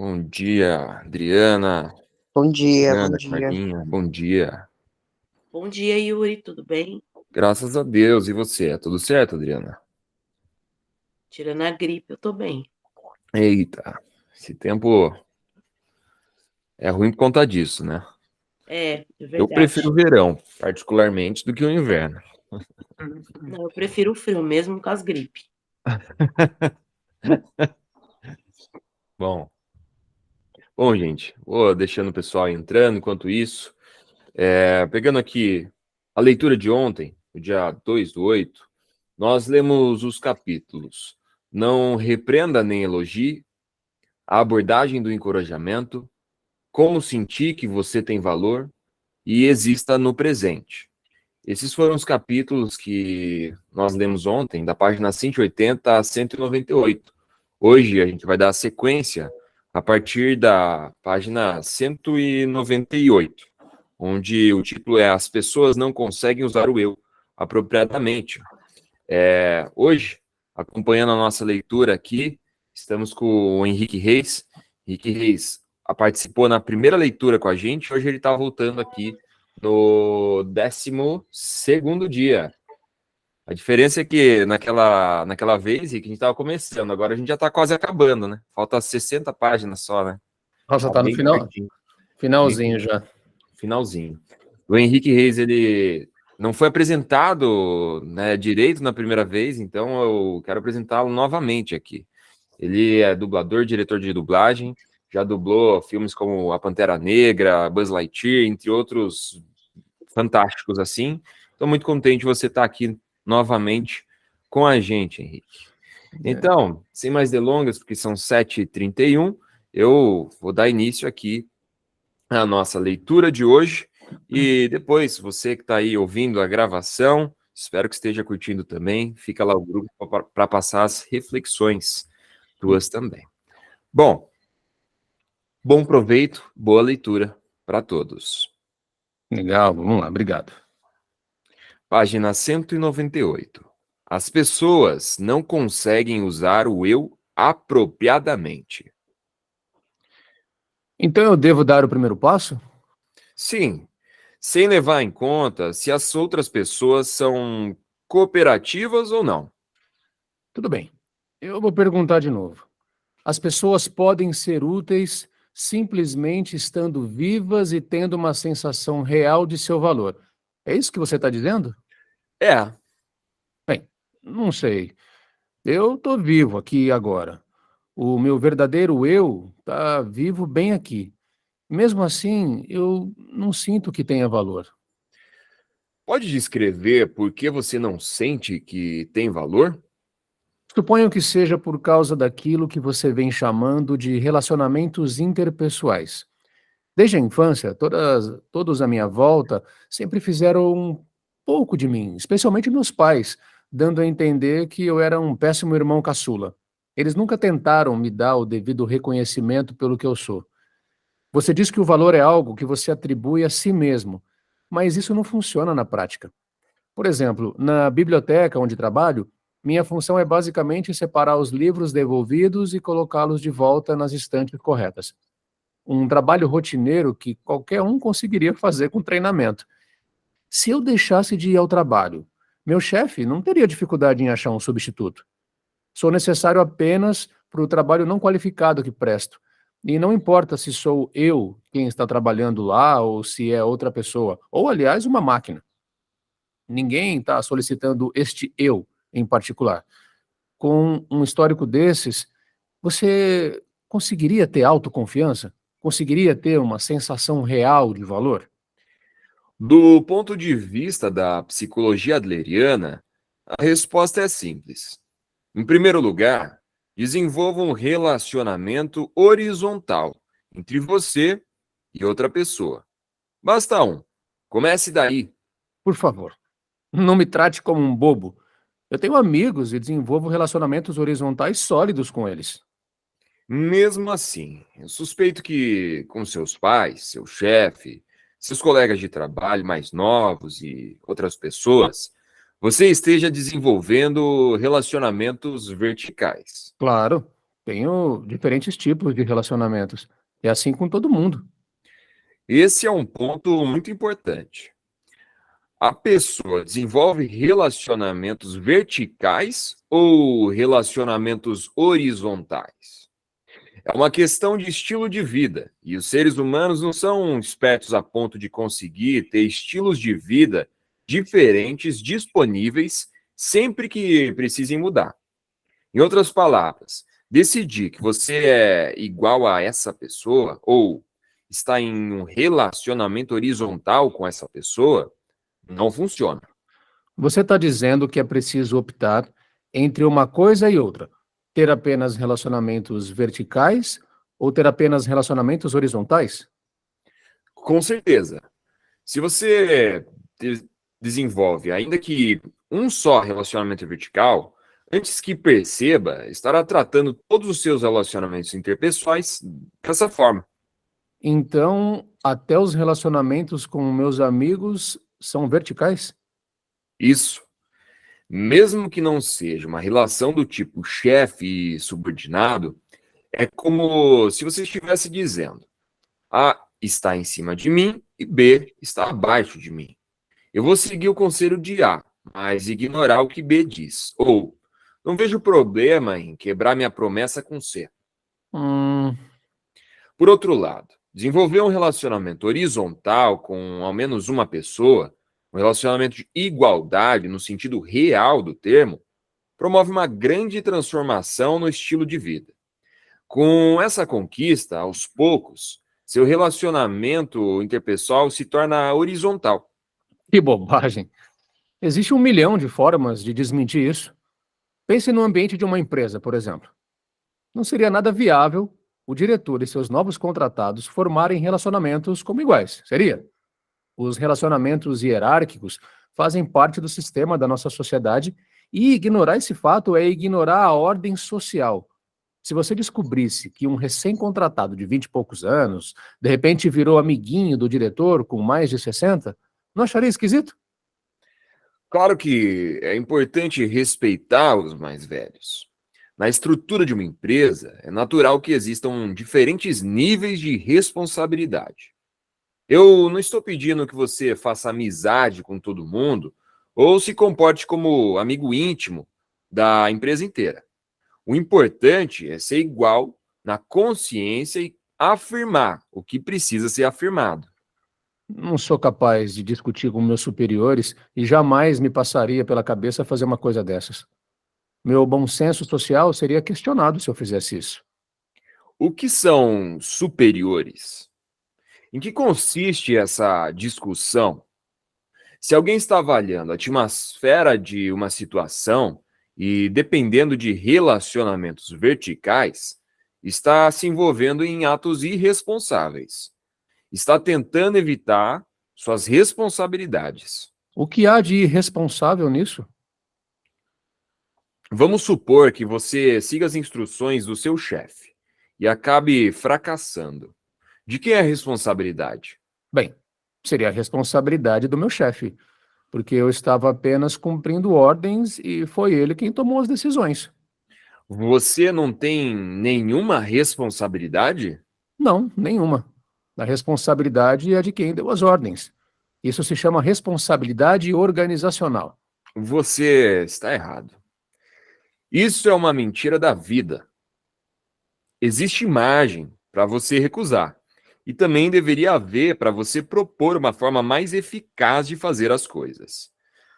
Bom dia, Adriana, Bom dia, bom Fernanda, dia. Carlinha, bom dia. Bom dia, Yuri, tudo bem? Graças a Deus, e você? É tudo certo, Adriana? Tirando a gripe, eu tô bem. Eita, esse tempo é ruim por conta disso, né? É Eu prefiro o verdade. verão, particularmente, do que o inverno. Não, eu prefiro o frio mesmo com as gripes. Bom, bom, gente, vou deixando o pessoal entrando enquanto isso. Pegando aqui a leitura de ontem, o dia 2/8, nós lemos os capítulos Não Repreenda nem Elogie, a abordagem do encorajamento, como sentir que você tem valor e exista no presente. Esses foram os capítulos que nós lemos ontem, da página 180 a 198. Hoje a gente vai dar a sequência a partir da página 198, onde o título é As pessoas não conseguem usar o eu apropriadamente. Hoje, acompanhando a nossa leitura aqui, estamos com o Henrique Reis. Henrique Reis participou na primeira leitura com a gente, hoje ele está voltando aqui no 12º dia. A diferença é que naquela vez, Henrique, a gente estava começando, agora a gente já está quase acabando, né? Falta 60 páginas só, né? Nossa, Tá tá no bem final, pertinho, bem finalzinho já. finalzinho. O Henrique Reis, ele não foi apresentado, né, direito na primeira vez, então eu quero apresentá-lo novamente aqui. Ele é dublador, diretor de dublagem, já dublou filmes como A Pantera Negra, Buzz Lightyear, entre outros fantásticos assim. Estou muito contente de você estar aqui novamente com a gente, Henrique. Então, sem mais delongas, porque são 7h31, eu vou dar início aqui à nossa leitura de hoje. E depois, você que está aí ouvindo a gravação, espero que esteja curtindo também. Fica lá o grupo para passar as reflexões tuas também. Bom, bom proveito, boa leitura para todos. Legal, vamos lá, obrigado. Página 198. As pessoas não conseguem usar o eu apropriadamente. Então eu devo dar o primeiro passo? Sim, sem levar em conta se as outras pessoas são cooperativas ou não. Tudo bem. Eu vou perguntar de novo. As pessoas podem ser úteis simplesmente estando vivas e tendo uma sensação real de seu valor. É isso que você está dizendo? É, Bem, não sei. Eu estou vivo aqui e agora. O meu verdadeiro eu está vivo bem aqui. Mesmo assim, eu não sinto que tenha valor. pode descrever por que você não sente que tem valor? Suponho que seja por causa daquilo que você vem chamando de relacionamentos interpessoais. Desde a infância, todos à minha volta sempre fizeram um pouco de mim, especialmente meus pais, dando a entender que eu era um péssimo irmão caçula. Eles nunca tentaram me dar o devido reconhecimento pelo que eu sou. Você diz que o valor é algo que você atribui a si mesmo, mas isso não funciona na prática. Por exemplo, na biblioteca onde trabalho, minha função é basicamente separar os livros devolvidos e colocá-los de volta nas estantes corretas. Um trabalho rotineiro que qualquer um conseguiria fazer com treinamento. Se eu deixasse de ir ao trabalho, meu chefe não teria dificuldade em achar um substituto. Sou necessário apenas para o trabalho não qualificado que presto. E não importa se sou eu quem está trabalhando lá ou se é outra pessoa, ou aliás, uma máquina. Ninguém está solicitando este eu em particular. Com um histórico desses, você conseguiria ter autoconfiança? Conseguiria ter uma sensação real de valor? Do ponto de vista da psicologia adleriana, a resposta é simples. Em primeiro lugar, desenvolva um relacionamento horizontal entre você e outra pessoa. Basta um. Comece daí. Por favor, não me trate como um bobo. Eu tenho amigos e desenvolvo relacionamentos horizontais sólidos com eles. Mesmo assim, eu suspeito que com seus pais, seu chefe, seus colegas de trabalho mais novos e outras pessoas, você esteja desenvolvendo relacionamentos verticais. Claro. Tenho diferentes tipos de relacionamentos. É assim com todo mundo. Esse é um ponto muito importante. A pessoa desenvolve relacionamentos verticais ou relacionamentos horizontais? É uma questão de estilo de vida, e os seres humanos não são espertos a ponto de conseguir ter estilos de vida diferentes disponíveis sempre que precisem mudar. Em outras palavras, decidir que você é igual a essa pessoa ou está em um relacionamento horizontal com essa pessoa não funciona. Você está dizendo que é preciso optar entre uma coisa e outra. Ter apenas relacionamentos verticais ou ter apenas relacionamentos horizontais? Com certeza. Se você desenvolve, ainda que um só relacionamento vertical, antes que perceba, estará tratando todos os seus relacionamentos interpessoais dessa forma. Então, até os relacionamentos com meus amigos são verticais? Isso, mesmo que não seja uma relação do tipo chefe e subordinado, é como se você estivesse dizendo: A está em cima de mim e B está abaixo de mim. Eu vou seguir o conselho de A, mas ignorar o que B diz. Ou, não vejo problema em quebrar minha promessa com C. Hum, Por outro lado, desenvolver um relacionamento horizontal com ao menos uma pessoa, um relacionamento de igualdade no sentido real do termo, promove uma grande transformação no estilo de vida. Com essa conquista, aos poucos, seu relacionamento interpessoal se torna horizontal. que bobagem. Existe 1 milhão de formas de desmentir isso. Pense no ambiente de uma empresa, por exemplo. Não seria nada viável o diretor e seus novos contratados formarem relacionamentos como iguais, seria? Os relacionamentos hierárquicos fazem parte do sistema da nossa sociedade e ignorar esse fato é ignorar a ordem social. Se você descobrisse que um recém-contratado de 20 e poucos anos, de repente virou amiguinho do diretor com mais de 60, não acharia esquisito? Claro que é importante respeitar os mais velhos. Na estrutura de uma empresa, é natural que existam diferentes níveis de responsabilidade. Eu não estou pedindo que você faça amizade com todo mundo ou se comporte como amigo íntimo da empresa inteira. O importante é ser igual na consciência e afirmar o que precisa ser afirmado. Não sou capaz de discutir com meus superiores e jamais me passaria pela cabeça fazer uma coisa dessas. Meu bom senso social seria questionado se eu fizesse isso. O que são superiores? Em que consiste essa discussão? Se alguém está avaliando a atmosfera de uma situação e dependendo de relacionamentos verticais, está se envolvendo em atos irresponsáveis. Está tentando evitar suas responsabilidades. O que há de irresponsável nisso? Vamos supor que você siga as instruções do seu chefe e acabe fracassando. De quem é a responsabilidade? Bem, seria a responsabilidade do meu chefe, porque eu estava apenas cumprindo ordens e foi ele quem tomou as decisões. Você não tem nenhuma responsabilidade? Não, nenhuma. A responsabilidade é de quem deu as ordens. Isso se chama responsabilidade organizacional. Você está errado. Isso é uma mentira da vida. Existe margem para você recusar. E também deveria haver para você propor uma forma mais eficaz de fazer as coisas.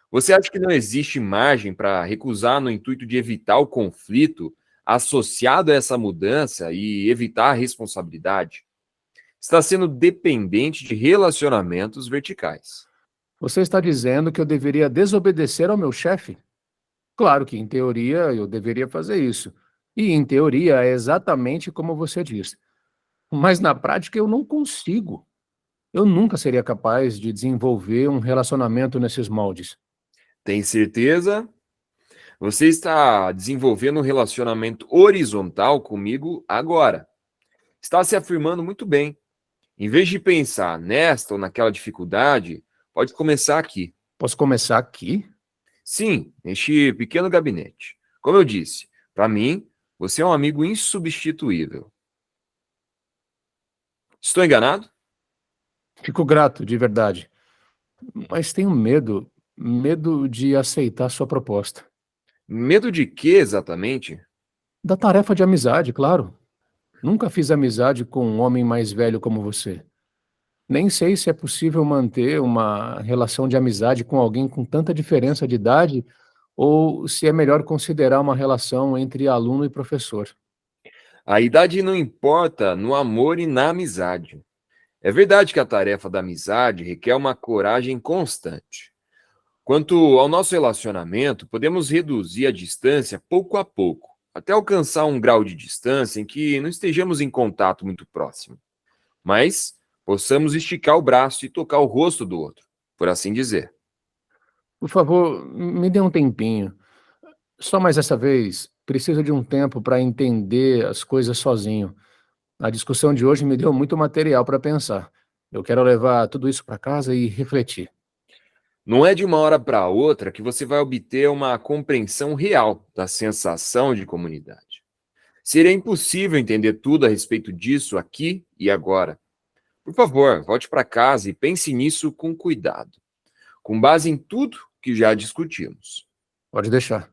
Você acha que não existe margem para recusar no intuito de evitar o conflito associado a essa mudança e evitar a responsabilidade? Está sendo dependente de relacionamentos verticais. Você está dizendo que eu deveria desobedecer ao meu chefe? Claro que, em teoria, eu deveria fazer isso. E, em teoria, é exatamente como você diz. Mas, na prática, eu não consigo. Eu nunca seria capaz de desenvolver um relacionamento nesses moldes. Tem certeza? Você está desenvolvendo um relacionamento horizontal comigo agora. Está se afirmando muito bem. Em vez de pensar nesta ou naquela dificuldade, pode começar aqui. Posso começar aqui? Sim, neste pequeno gabinete. Como eu disse, para mim, Você é um amigo insubstituível. Estou enganado? Fico grato, de verdade, mas tenho medo de aceitar sua proposta. Medo de quê exatamente? Da tarefa de amizade, claro. Nunca fiz amizade com um homem mais velho como você. Nem sei se é possível manter uma relação de amizade com alguém com tanta diferença de idade ou se é melhor considerar uma relação entre aluno e professor. A idade não importa no amor e na amizade. É verdade que a tarefa da amizade requer uma coragem constante. Quanto ao nosso relacionamento, podemos reduzir a distância pouco a pouco, até alcançar um grau de distância em que não estejamos em contato muito próximo, mas possamos esticar o braço e tocar o rosto do outro, por assim dizer. Por favor, me dê um tempinho. Só mais essa vez, preciso de um tempo para entender as coisas sozinho. A discussão de hoje me deu muito material para pensar. Eu quero levar tudo isso para casa e refletir. Não é de uma hora para outra que você vai obter uma compreensão real da sensação de comunidade. Seria impossível entender tudo a respeito disso aqui e agora. Por favor, volte para casa e pense nisso com cuidado, com base em tudo que já discutimos. Pode deixar.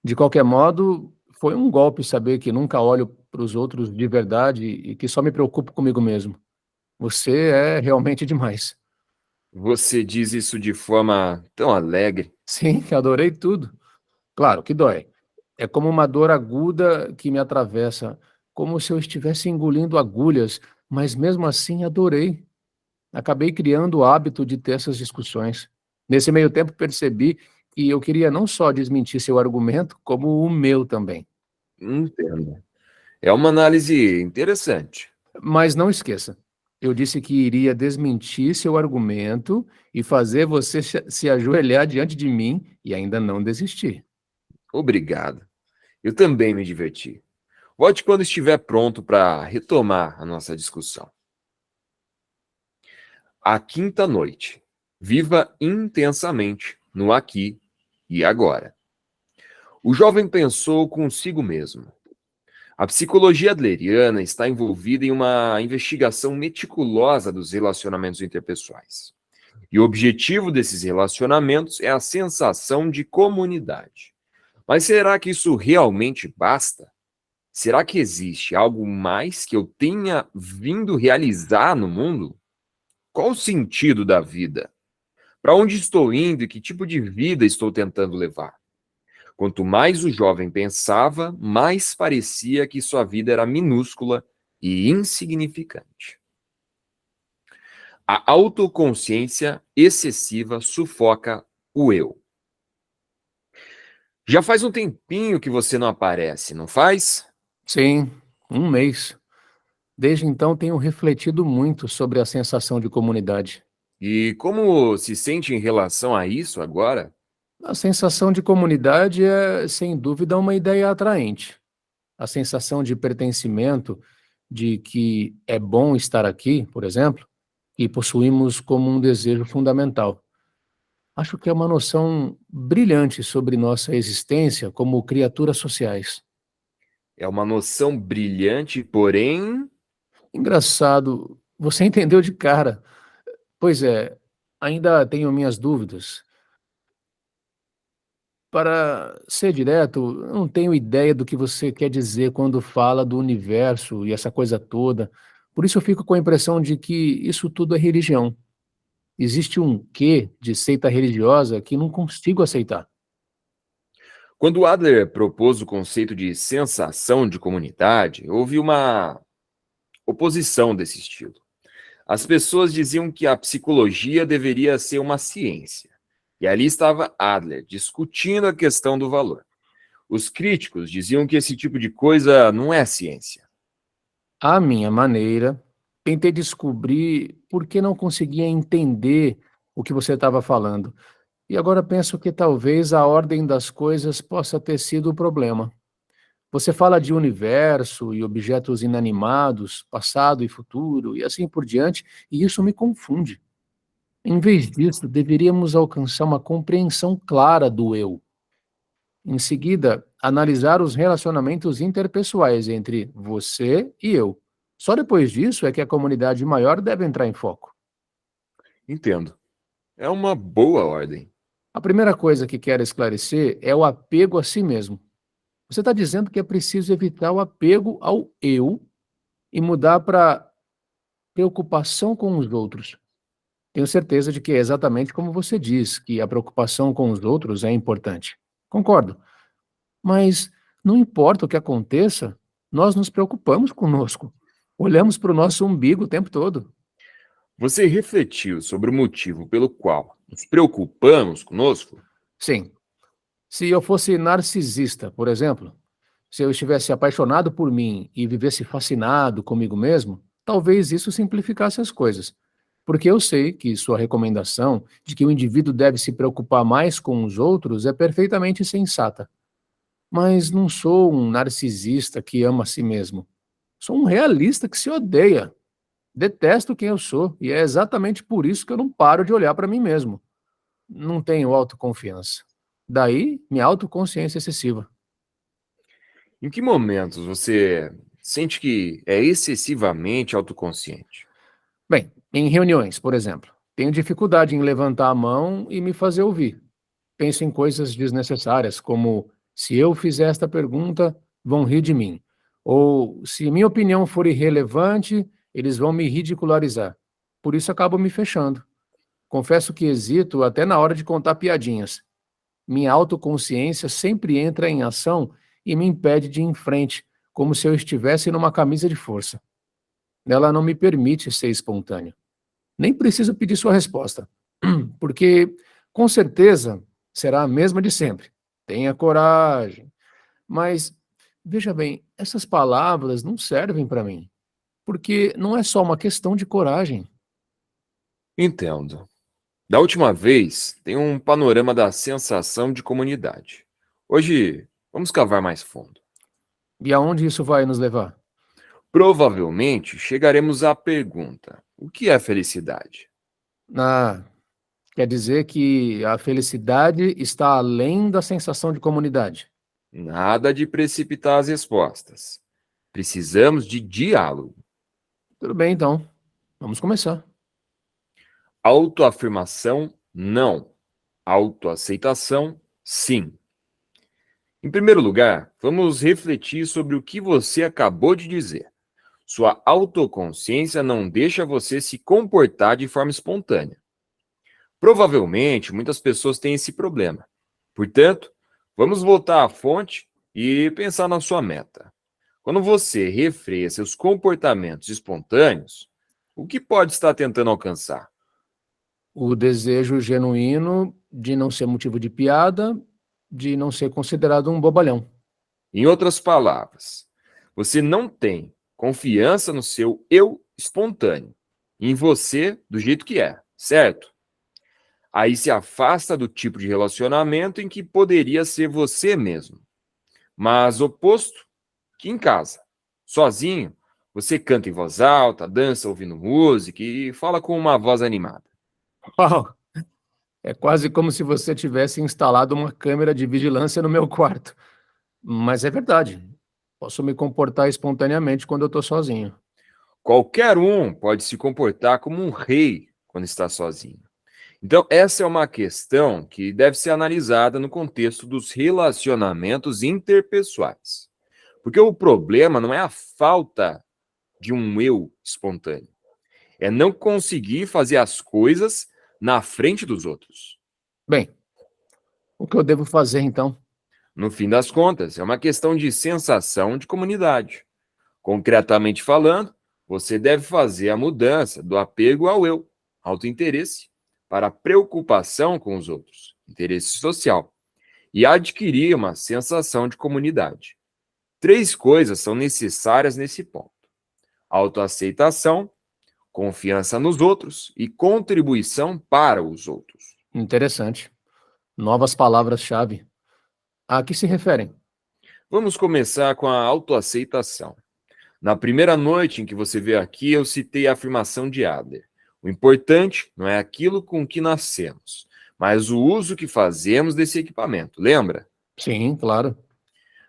De qualquer modo, foi um golpe saber que nunca olho para os outros de verdade e que só me preocupo comigo mesmo. Você é realmente demais. Você diz isso de forma tão alegre. Sim, adorei tudo. Claro que dói. É como uma dor aguda que me atravessa, como se eu estivesse engolindo agulhas, mas mesmo assim adorei. Acabei criando o hábito de ter essas discussões. Nesse meio tempo percebi que eu queria não só desmentir seu argumento, como o meu também. Entendo. É uma análise interessante. Mas não esqueça, eu disse que iria desmentir seu argumento e fazer você se ajoelhar diante de mim e ainda não desistir. Obrigado. Eu também me diverti. Volte quando estiver pronto para retomar a nossa discussão. A quinta noite. Viva intensamente no aqui e agora. O jovem pensou consigo mesmo. A psicologia adleriana está envolvida em uma investigação meticulosa dos relacionamentos interpessoais. E o objetivo desses relacionamentos é a sensação de comunidade. Mas será que isso realmente basta? Será que existe algo mais que eu tenha vindo realizar no mundo? Qual o sentido da vida? Para onde estou indo e que tipo de vida estou tentando levar? Quanto mais o jovem pensava, mais parecia que sua vida era minúscula e insignificante. A autoconsciência excessiva sufoca o eu. Já faz um tempinho que você não aparece, não faz? Sim, um mês. Desde então tenho refletido muito sobre a sensação de comunidade. E como se sente em relação a isso agora? A sensação de comunidade é, sem dúvida, uma ideia atraente. A sensação de pertencimento, de que é bom estar aqui, por exemplo, e possuímos como um desejo fundamental. Acho que é uma noção brilhante sobre nossa existência como criaturas sociais. É uma noção brilhante, porém, Engraçado, você entendeu de cara. Pois é, ainda tenho minhas dúvidas. Para ser direto, eu não tenho ideia do que você quer dizer quando fala do universo e essa coisa toda. Por isso eu fico com a impressão de que isso tudo é religião. Existe um quê de seita religiosa que não consigo aceitar. quando Adler propôs o conceito de sensação de comunidade, houve uma oposição desse estilo. As pessoas diziam que a psicologia deveria ser uma ciência. E ali estava Adler discutindo a questão do valor. Os críticos diziam que esse tipo de coisa não é ciência. À minha maneira, tentei descobrir por que não conseguia entender o que você estava falando. E agora penso que talvez a ordem das coisas possa ter sido o problema. Você fala de universo e objetos inanimados, passado e futuro, e assim por diante, e isso me confunde. Em vez disso, deveríamos alcançar uma compreensão clara do eu. Em seguida, analisar os relacionamentos interpessoais entre você e eu. Só depois disso é que a comunidade maior deve entrar em foco. Entendo. É uma boa ordem. A primeira coisa que quero esclarecer é o apego a si mesmo. Você está dizendo que é preciso evitar o apego ao eu e mudar para preocupação com os outros. Tenho certeza de que é exatamente como você diz, que a preocupação com os outros é importante. Concordo. Mas não importa o que aconteça, nós nos preocupamos conosco. Olhamos para o nosso umbigo o tempo todo. Você refletiu sobre o motivo pelo qual nos preocupamos conosco? Sim, se eu fosse narcisista, por exemplo, se eu estivesse apaixonado por mim e vivesse fascinado comigo mesmo, talvez isso simplificasse as coisas. Porque eu sei que sua recomendação de que o indivíduo deve se preocupar mais com os outros é perfeitamente sensata. Mas não sou um narcisista que ama a si mesmo. Sou um realista que se odeia. Detesto quem eu sou e é exatamente por isso que eu não paro de olhar para mim mesmo. Não tenho autoconfiança. Daí minha autoconsciência excessiva. Em que momentos você sente que é excessivamente autoconsciente? Bem, em reuniões, por exemplo, tenho dificuldade em levantar a mão e me fazer ouvir. Penso em coisas desnecessárias, como se eu fizer esta pergunta, vão rir de mim. Ou se minha opinião for irrelevante, eles vão me ridicularizar. Por isso acabo me fechando. Confesso que hesito até na hora de contar piadinhas. Minha autoconsciência sempre entra em ação e me impede de ir em frente, como se eu estivesse numa camisa de força. Ela não me permite ser espontâneo. Nem preciso pedir sua resposta, porque com certeza será a mesma de sempre. Tenha coragem. Mas, veja bem, essas palavras não servem para mim, porque não é só uma questão de coragem. Entendo. Da última vez, tem um panorama da sensação de comunidade. Hoje, vamos cavar mais fundo. E aonde isso vai nos levar? Provavelmente chegaremos à pergunta: o que é felicidade? Ah, quer dizer que a felicidade está além da sensação de comunidade. Nada de precipitar as respostas. Precisamos de diálogo. Tudo bem, então. Vamos começar. Autoafirmação, não. Autoaceitação, sim. Em primeiro lugar, vamos refletir sobre o que você acabou de dizer. Sua autoconsciência não deixa você se comportar de forma espontânea. Provavelmente, muitas pessoas têm esse problema. Portanto, vamos voltar à fonte e pensar na sua meta. Quando você refreia seus comportamentos espontâneos, o que pode estar tentando alcançar? O desejo genuíno de não ser motivo de piada, de não ser considerado um bobalhão. Em outras palavras, você não tem confiança no seu eu espontâneo, em você do jeito que é, certo? Aí se afasta do tipo de relacionamento em que poderia ser você mesmo. Mas oposto que em casa. Sozinho, você canta em voz alta, dança ouvindo música e fala com uma voz animada. Uau! É quase como se você tivesse instalado uma câmera de vigilância no meu quarto. Mas é verdade. Posso me comportar espontaneamente quando eu estou sozinho. Qualquer um pode se comportar como um rei quando está sozinho. Então, essa é uma questão que deve ser analisada no contexto dos relacionamentos interpessoais. Porque o problema não é a falta de um eu espontâneo, é não conseguir fazer as coisas na frente dos outros. Bem, o que eu devo fazer então? No fim das contas, é uma questão de sensação de comunidade. Concretamente falando, você deve fazer a mudança do apego ao eu, autointeresse, para a preocupação com os outros, interesse social, e adquirir uma sensação de comunidade. Três coisas são necessárias nesse ponto: autoaceitação, confiança nos outros e contribuição para os outros. Interessante. Novas palavras-chave. A que se referem? Vamos começar com a autoaceitação. Na primeira noite em que você veio aqui, eu citei a afirmação de Adler. O importante não é aquilo com que nascemos, mas o uso que fazemos desse equipamento, lembra? Sim, claro.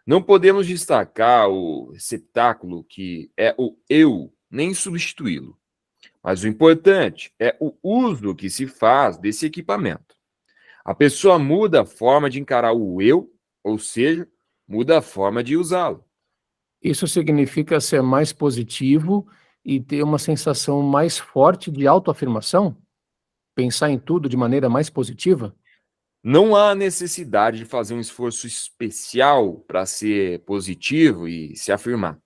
Não podemos destacar o receptáculo que é o eu, nem substituí-lo. Mas o importante é o uso que se faz desse equipamento. A pessoa muda a forma de encarar o eu, ou seja, muda a forma de usá-lo. Isso significa ser mais positivo e ter uma sensação mais forte de autoafirmação? Pensar em tudo de maneira mais positiva? Não há necessidade de fazer um esforço especial para ser positivo e se afirmar.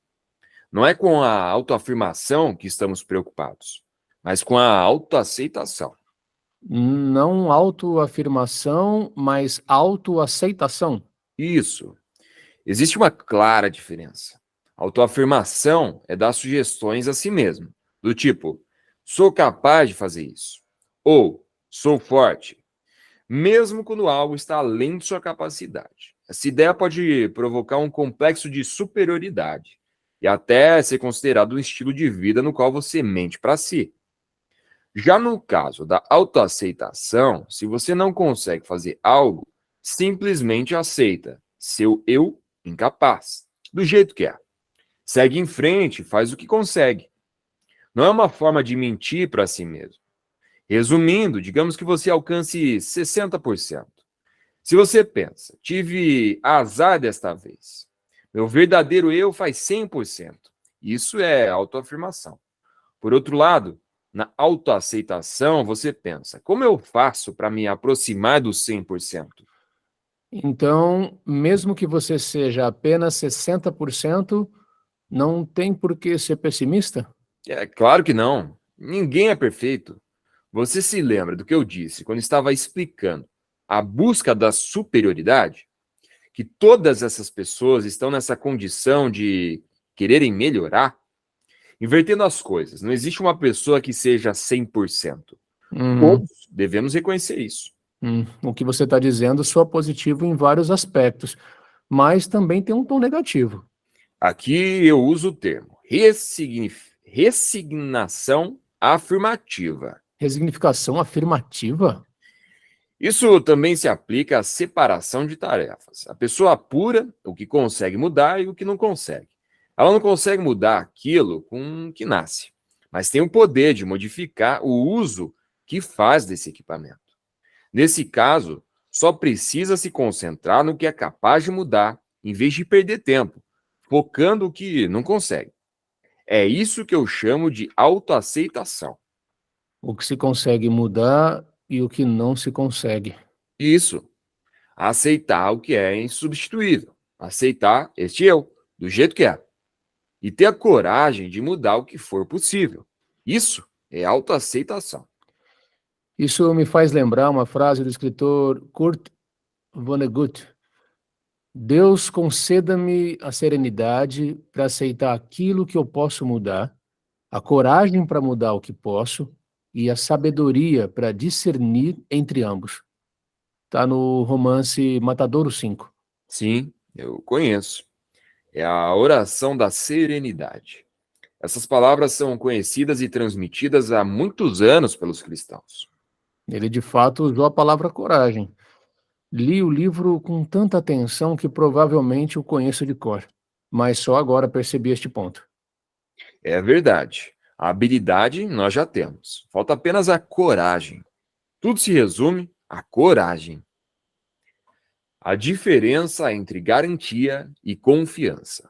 Não é com a autoafirmação que estamos preocupados, mas com a autoaceitação. Não autoafirmação, mas autoaceitação. Isso. Existe uma clara diferença. Autoafirmação é dar sugestões a si mesmo, do tipo, sou capaz de fazer isso, ou sou forte, mesmo quando algo está além de sua capacidade. Essa ideia pode provocar um complexo de superioridade e até ser considerado um estilo de vida no qual você mente para si. Já no caso da autoaceitação, se você não consegue fazer algo, simplesmente aceita seu eu incapaz, do jeito que é. Segue em frente, faz o que consegue. Não é uma forma de mentir para si mesmo. Resumindo, digamos que você alcance 60%. Se você pensa, tive azar desta vez, meu verdadeiro eu faz 100%. Isso é autoafirmação. Por outro lado, na autoaceitação, você pensa, como eu faço para me aproximar dos 100%? Então, mesmo que você seja apenas 60%, não tem por que ser pessimista? É claro que não. Ninguém é perfeito. Você se lembra do que eu disse quando estava explicando a busca da superioridade? Que todas essas pessoas estão nessa condição de quererem melhorar? Invertendo as coisas, não existe uma pessoa que seja 100%. Uhum. Todos devemos reconhecer isso. O que você está dizendo soa positivo em vários aspectos, mas também tem um tom negativo. Aqui eu uso o termo resignação afirmativa. Resignificação afirmativa? Isso também se aplica à separação de tarefas. A pessoa apura o que consegue mudar e o que não consegue. Ela não consegue mudar aquilo com o que nasce, mas tem o poder de modificar o uso que faz desse equipamento. Nesse caso, só precisa se concentrar no que é capaz de mudar, em vez de perder tempo, focando o que não consegue. É isso que eu chamo de autoaceitação. O que se consegue mudar e o que não se consegue. Isso, aceitar o que é insubstituível, aceitar este eu, do jeito que é, e ter a coragem de mudar o que for possível. Isso é autoaceitação. Isso me faz lembrar uma frase do escritor Kurt Vonnegut. Deus conceda-me a serenidade para aceitar aquilo que eu posso mudar, a coragem para mudar o que posso e a sabedoria para discernir entre ambos. Está no romance Matadouro 5. Sim, eu conheço. É a oração da serenidade. Essas palavras são conhecidas e transmitidas há muitos anos pelos cristãos. Ele de fato usou a palavra coragem. Li o livro com tanta atenção que provavelmente o conheço de cor, mas só agora percebi este ponto. É verdade. A habilidade nós já temos. Falta apenas a coragem. Tudo se resume à coragem. A diferença entre garantia e confiança.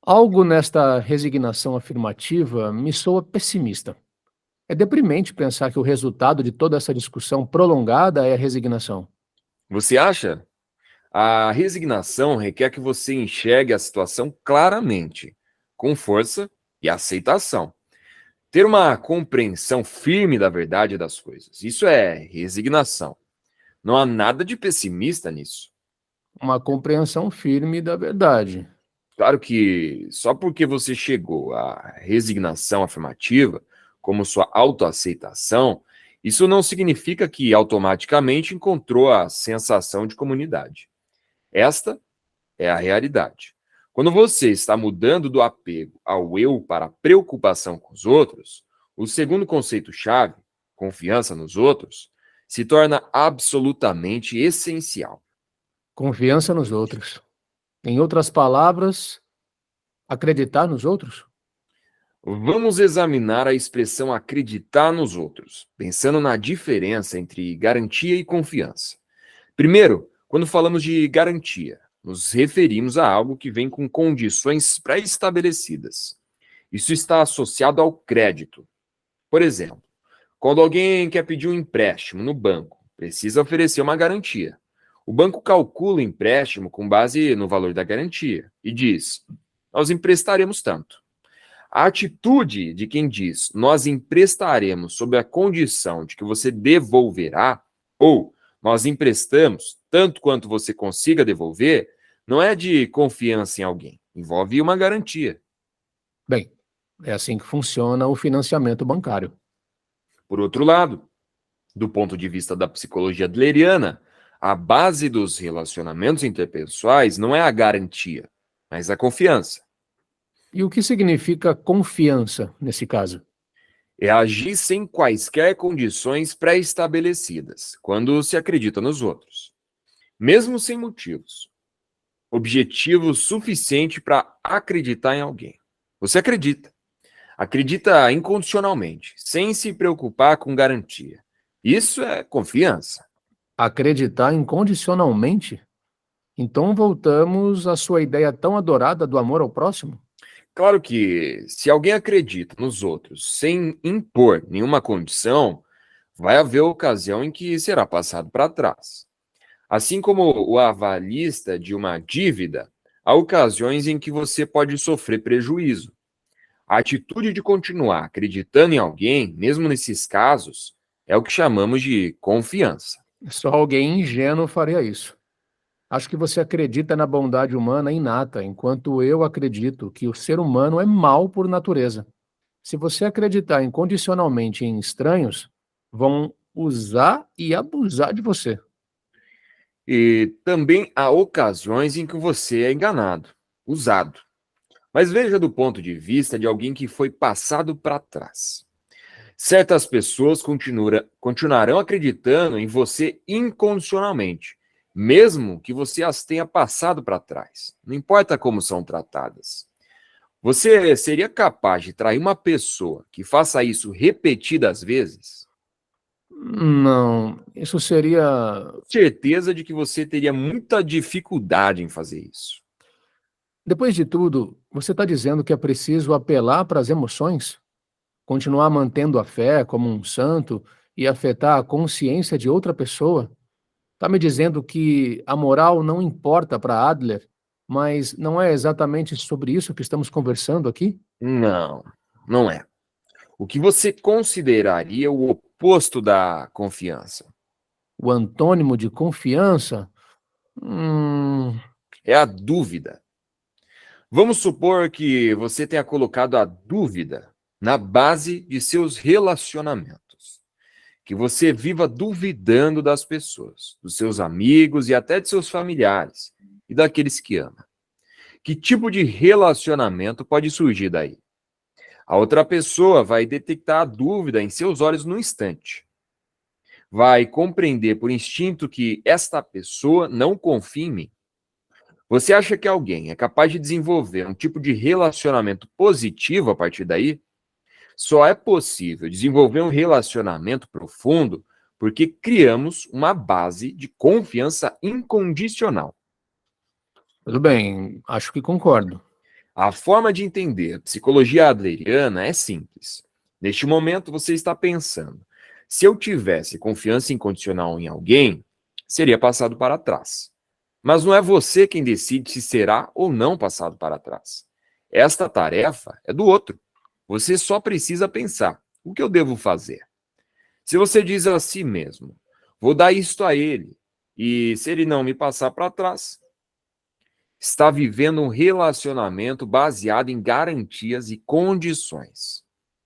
Algo nesta resignação afirmativa me soa pessimista. É deprimente pensar que o resultado de toda essa discussão prolongada é a resignação. Você acha? A resignação requer que você enxergue a situação claramente, com força e aceitação. Ter uma compreensão firme da verdade das coisas. Isso é resignação. Não há nada de pessimista nisso. Uma compreensão firme da verdade. Claro que só porque você chegou à resignação afirmativa, como sua autoaceitação, isso não significa que automaticamente encontrou a sensação de comunidade. Esta é a realidade. Quando você está mudando do apego ao eu para a preocupação com os outros, o segundo conceito-chave, confiança nos outros, se torna absolutamente essencial. Confiança nos outros. Em outras palavras, acreditar nos outros? Vamos examinar a expressão acreditar nos outros, pensando na diferença entre garantia e confiança. Primeiro, quando falamos de garantia, nos referimos a algo que vem com condições pré-estabelecidas. Isso está associado ao crédito. Por exemplo, quando alguém quer pedir um empréstimo no banco, precisa oferecer uma garantia. O banco calcula o empréstimo com base no valor da garantia e diz: nós emprestaremos tanto. A atitude de quem diz nós emprestaremos sob a condição de que você devolverá, ou nós emprestamos tanto quanto você consiga devolver, não é de confiança em alguém, envolve uma garantia. Bem, é assim que funciona o financiamento bancário. Por outro lado, do ponto de vista da psicologia adleriana, a base dos relacionamentos interpessoais não é a garantia, mas a confiança. E o que significa confiança nesse caso? É agir sem quaisquer condições pré-estabelecidas, quando se acredita nos outros, mesmo sem motivos. Objetivo suficiente para acreditar em alguém. Você acredita. Acredita incondicionalmente, sem se preocupar com garantia. Isso é confiança. Acreditar incondicionalmente? Então voltamos à sua ideia tão adorada do amor ao próximo? Claro que, se alguém acredita nos outros sem impor nenhuma condição, vai haver ocasião em que será passado para trás. Assim como o avalista de uma dívida, há ocasiões em que você pode sofrer prejuízo. A atitude de continuar acreditando em alguém, mesmo nesses casos, é o que chamamos de confiança. Só alguém ingênuo faria isso. Acho que você acredita na bondade humana inata, enquanto eu acredito que o ser humano é mau por natureza. Se você acreditar incondicionalmente em estranhos, vão usar e abusar de você. E também há ocasiões em que você é enganado, usado. Mas veja do ponto de vista de alguém que foi passado para trás. Certas pessoas continuarão acreditando em você incondicionalmente, mesmo que você as tenha passado para trás. Não importa como são tratadas. Você seria capaz de trair uma pessoa que faça isso repetidas vezes? Não, isso seria. Certeza de que você teria muita dificuldade em fazer isso. Depois de tudo, você está dizendo que é preciso apelar para as emoções? Continuar mantendo a fé como um santo e afetar a consciência de outra pessoa? Está me dizendo que a moral não importa para Adler, mas não é exatamente sobre isso que estamos conversando aqui? Não, não é. O que você consideraria o oposto da confiança? O antônimo de confiança? Hum, É a dúvida. Vamos supor que você tenha colocado a dúvida na base de seus relacionamentos. Que você viva duvidando das pessoas, dos seus amigos e até de seus familiares e daqueles que ama. Que tipo de relacionamento pode surgir daí? A outra pessoa vai detectar a dúvida em seus olhos no instante. Vai compreender por instinto que esta pessoa não confia em mim. Você acha que alguém é capaz de desenvolver um tipo de relacionamento positivo a partir daí? Só é possível desenvolver um relacionamento profundo porque criamos uma base de confiança incondicional. tudo bem, acho que concordo. A forma de entender a psicologia adleriana é simples. Neste momento, você está pensando: se eu tivesse confiança incondicional em alguém, seria passado para trás. Mas não é você quem decide se será ou não passado para trás. Esta tarefa é do outro. Você só precisa pensar: o que eu devo fazer? Se você diz a si mesmo: vou dar isto a ele, e se ele não me passar para trás, está vivendo um relacionamento baseado em garantias e condições.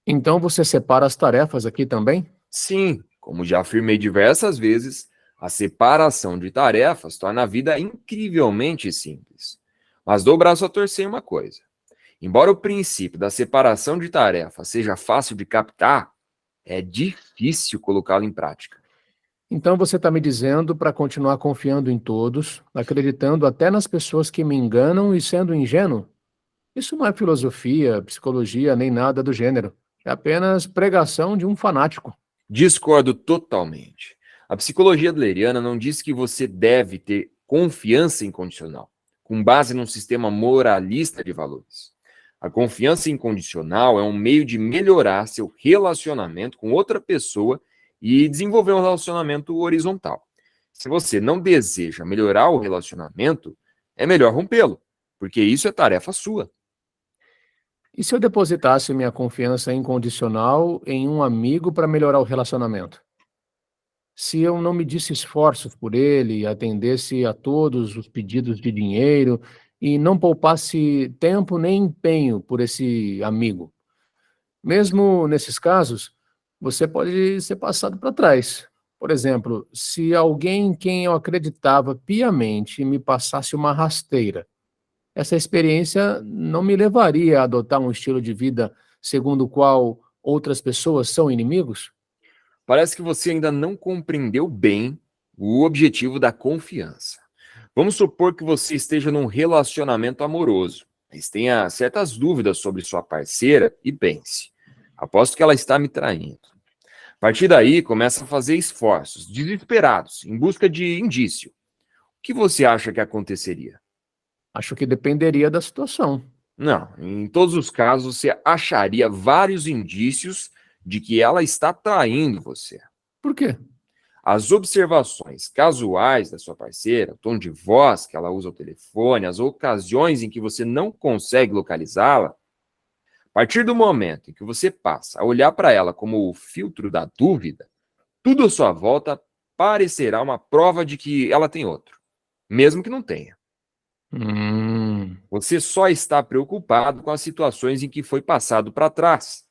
Então você separa as tarefas aqui também? Sim, como já afirmei diversas vezes, a separação de tarefas torna a vida incrivelmente simples. Mas dou o braço a torcer em uma coisa. Embora o princípio da separação de tarefas seja fácil de captar, é difícil colocá-lo em prática. Então você está me dizendo para continuar confiando em todos, acreditando até nas pessoas que me enganam e sendo ingênuo? Isso não é filosofia, psicologia, nem nada do gênero. É apenas pregação de um fanático. Discordo totalmente. A psicologia adleriana não diz que você deve ter confiança incondicional, com base num sistema moralista de valores. A confiança incondicional é um meio de melhorar seu relacionamento com outra pessoa e desenvolver um relacionamento horizontal. Se você não deseja melhorar o relacionamento, é melhor rompê-lo, porque isso é tarefa sua. E se eu depositasse minha confiança incondicional em um amigo para melhorar o relacionamento? Se eu não medisse esforços por ele, atendesse a todos os pedidos de dinheiro e não poupasse tempo nem empenho por esse amigo. Mesmo nesses casos, você pode ser passado para trás. Por exemplo, se alguém em quem eu acreditava piamente me passasse uma rasteira, essa experiência não me levaria a adotar um estilo de vida segundo o qual outras pessoas são inimigos? Parece que você ainda não compreendeu bem o objetivo da confiança. Vamos supor que você esteja num relacionamento amoroso, mas tenha certas dúvidas sobre sua parceira e pense: aposto que ela está me traindo. A partir daí, começa a fazer esforços desesperados em busca de indício. O que você acha que aconteceria? Acho que dependeria da situação. Não, em todos os casos você acharia vários indícios de que ela está traindo você. Por quê? As observações casuais da sua parceira, o tom de voz que ela usa ao telefone, as ocasiões em que você não consegue localizá-la, a partir do momento em que você passa a olhar para ela como o filtro da dúvida, tudo à sua volta parecerá uma prova de que ela tem outro, mesmo que não tenha. Hum. Você só está preocupado com as situações em que foi passado para trás.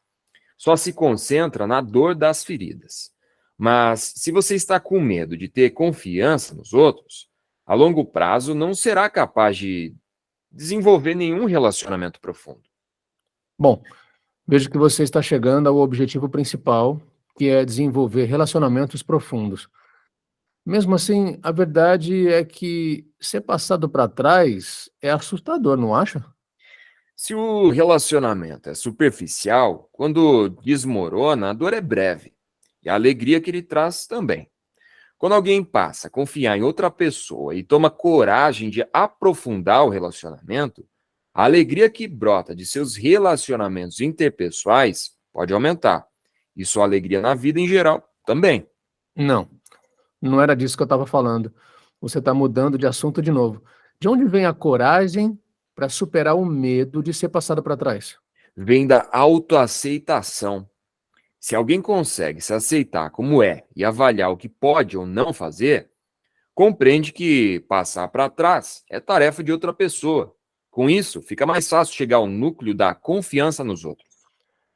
Só se concentra na dor das feridas. Mas se você está com medo de ter confiança nos outros, a longo prazo não será capaz de desenvolver nenhum relacionamento profundo. Bom, vejo que você está chegando ao objetivo principal, que é desenvolver relacionamentos profundos. Mesmo assim, a verdade é que ser passado para trás é assustador, não acha? Se o relacionamento é superficial, quando desmorona, a dor é breve e a alegria que ele traz também. Quando alguém passa a confiar em outra pessoa e toma coragem de aprofundar o relacionamento, a alegria que brota de seus relacionamentos interpessoais pode aumentar. E sua alegria na vida em geral também. Não, não era disso que eu estava falando. Você está mudando de assunto de novo. De onde vem a coragem para superar o medo de ser passado para trás? Vem da autoaceitação. Se alguém consegue se aceitar como é e avaliar o que pode ou não fazer, compreende que passar para trás é tarefa de outra pessoa. Com isso, fica mais fácil chegar ao núcleo da confiança nos outros.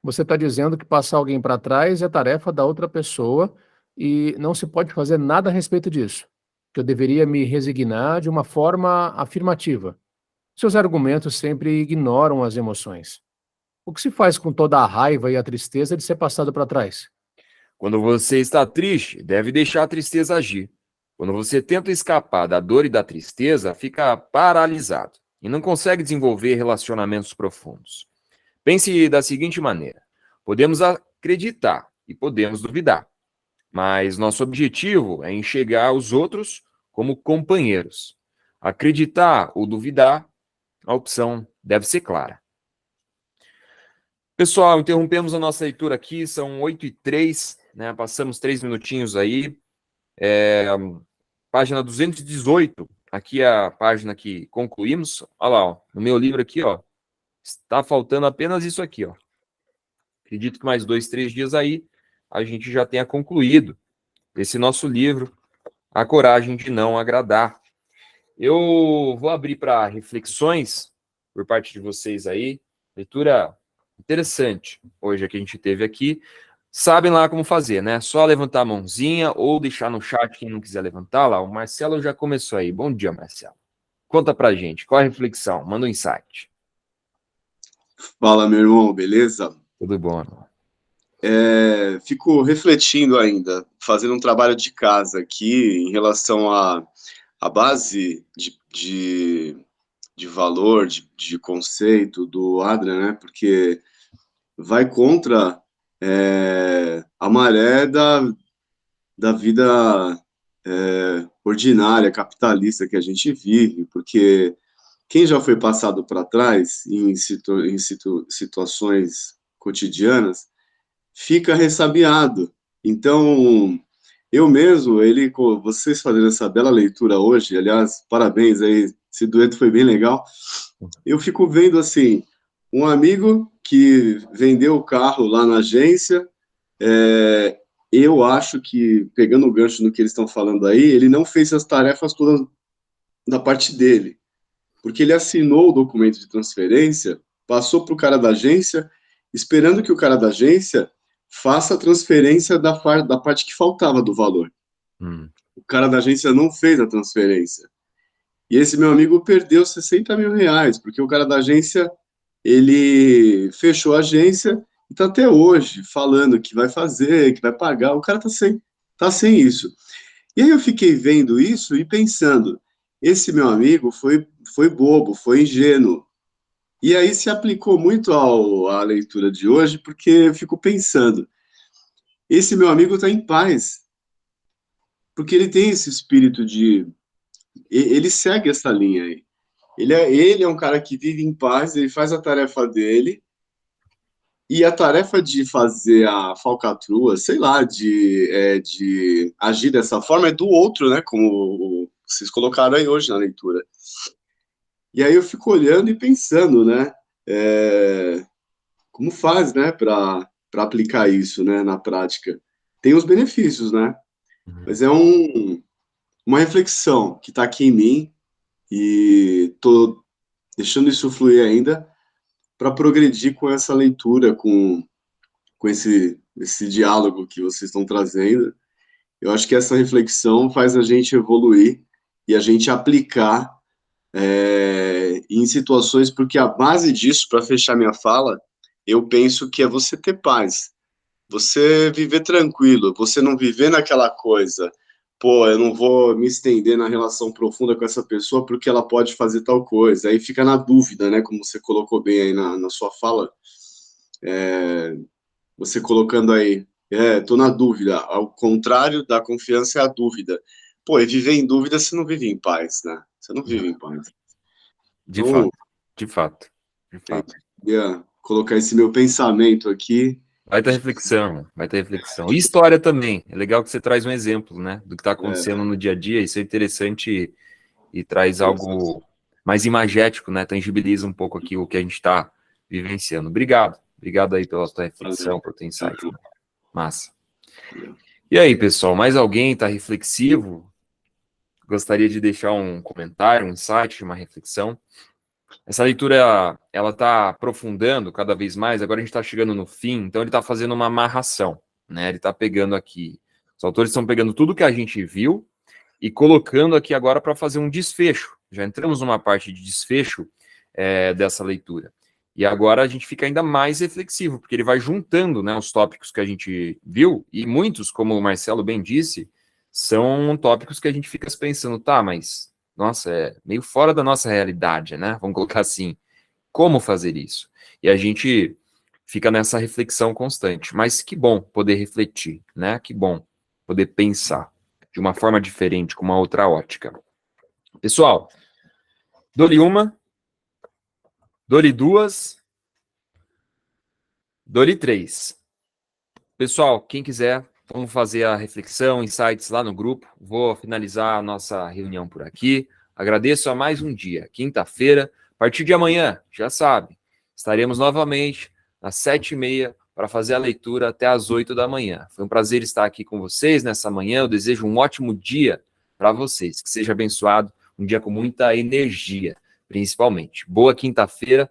Você está dizendo que passar alguém para trás é tarefa da outra pessoa e não se pode fazer nada a respeito disso. Que eu deveria me resignar de uma forma afirmativa. Seus argumentos sempre ignoram as emoções. O que se faz com toda a raiva e a tristeza de ser passado para trás? Quando você está triste, deve deixar a tristeza agir. Quando você tenta escapar da dor e da tristeza, fica paralisado e não consegue desenvolver relacionamentos profundos. Pense da seguinte maneira: podemos acreditar e podemos duvidar, mas nosso objetivo é enxergar os outros como companheiros. Acreditar ou duvidar, a opção deve ser clara. Pessoal, interrompemos a nossa leitura aqui, são 8h03, né? Passamos 3 minutinhos aí. Página 218, aqui é a página que concluímos. Olha lá, ó, no meu livro aqui, ó, está faltando apenas isso aqui, ó. Acredito que mais 2, 3 dias aí a gente já tenha concluído esse nosso livro, A Coragem de Não Agradar. Eu vou abrir para reflexões por parte de vocês aí. Leitura interessante hoje que a gente teve aqui. Sabem lá como fazer, né? Só levantar a mãozinha ou deixar no chat quem não quiser levantar lá. O Marcelo já começou aí. Bom dia, Marcelo. Conta pra gente, qual a reflexão? Manda um insight. Fala, meu irmão, beleza? Tudo bom, irmão? fico refletindo ainda, fazendo um trabalho de casa aqui em relação à base de valor, de conceito do Adrian, né? Porque vai contra a maré da vida ordinária, capitalista que a gente vive, porque quem já foi passado para trás em situações cotidianas fica ressabiado. Então, eu mesmo, vocês fazendo essa bela leitura hoje, aliás, parabéns aí, esse dueto foi bem legal. Eu fico vendo assim, um amigo que vendeu o carro lá na agência, eu acho que, pegando o gancho no que eles estão falando aí, ele não fez as tarefas todas da parte dele, porque ele assinou o documento de transferência, passou para o cara da agência, esperando que o cara da agência faça a transferência da parte que faltava do valor. O cara da agência não fez a transferência. E esse meu amigo perdeu 60 mil reais, porque o cara da agência, ele fechou a agência e está até hoje falando que vai fazer, que vai pagar. O cara tá sem isso. E aí eu fiquei vendo isso e pensando, esse meu amigo foi bobo, foi ingênuo. E aí se aplicou muito à leitura de hoje, porque eu fico pensando, esse meu amigo está em paz, porque ele tem esse espírito ele segue essa linha aí. Ele é um cara que vive em paz, ele faz a tarefa dele, e a tarefa de fazer a falcatrua, sei lá, de agir dessa forma é do outro, né? Como vocês colocaram aí hoje na leitura. E aí eu fico olhando e pensando, né? Como faz, né? Para aplicar isso, né? Na prática. Tem os benefícios, né? Mas é uma reflexão que está aqui em mim e tô deixando isso fluir ainda para progredir com essa leitura, com esse diálogo que vocês estão trazendo. Eu acho que essa reflexão faz a gente evoluir e a gente aplicar em situações, porque a base disso, para fechar minha fala, eu penso que é você ter paz, você viver tranquilo, você não viver naquela coisa, pô, eu não vou me estender na relação profunda com essa pessoa porque ela pode fazer tal coisa, aí fica na dúvida, né, como você colocou bem aí na sua fala, você colocando aí, tô na dúvida, ao contrário da confiança é a dúvida. Pô, e viver em dúvida, você não vive em paz, né? Você não vive em paz. De Então, fato. eu queria colocar esse meu pensamento aqui. Vai ter reflexão. E história também. É legal que você traz um exemplo, né? Do que está acontecendo no dia a dia. Isso é interessante e traz algo mais imagético, né? Tangibiliza um pouco aqui o que a gente está vivenciando. Obrigado aí pela sua reflexão, por ter insight. Né? Massa. E aí, pessoal, mais alguém está reflexivo? Gostaria de deixar um comentário, um insight, uma reflexão? Essa leitura, ela está aprofundando cada vez mais, agora a gente está chegando no fim, então ele está fazendo uma amarração, né? Ele está pegando aqui, os autores estão pegando tudo que a gente viu e colocando aqui agora para fazer um desfecho. Já entramos numa parte de desfecho dessa leitura. E agora a gente fica ainda mais reflexivo, porque ele vai juntando, né, os tópicos que a gente viu, e muitos, como o Marcelo bem disse, são tópicos que a gente fica pensando, tá, mas, nossa, é meio fora da nossa realidade, né? Vamos colocar assim, como fazer isso? E a gente fica nessa reflexão constante. Mas que bom poder refletir, né? Que bom poder pensar de uma forma diferente, com uma outra ótica. Pessoal, dou-lhe uma, dou-lhe duas, dou-lhe três. Pessoal, quem quiser, vamos fazer a reflexão, insights lá no grupo. Vou finalizar a nossa reunião por aqui. Agradeço a mais um dia, quinta-feira. A partir de amanhã, já sabe, estaremos novamente às 7h30 para fazer a leitura até às 8 da manhã. Foi um prazer estar aqui com vocês nessa manhã. Eu desejo um ótimo dia para vocês. Que seja abençoado, um dia com muita energia, principalmente. Boa quinta-feira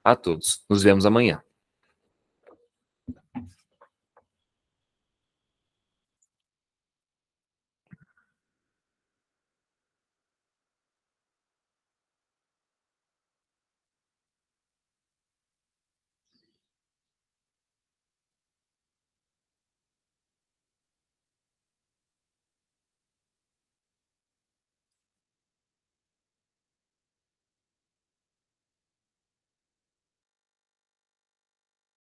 a todos. Nos vemos amanhã.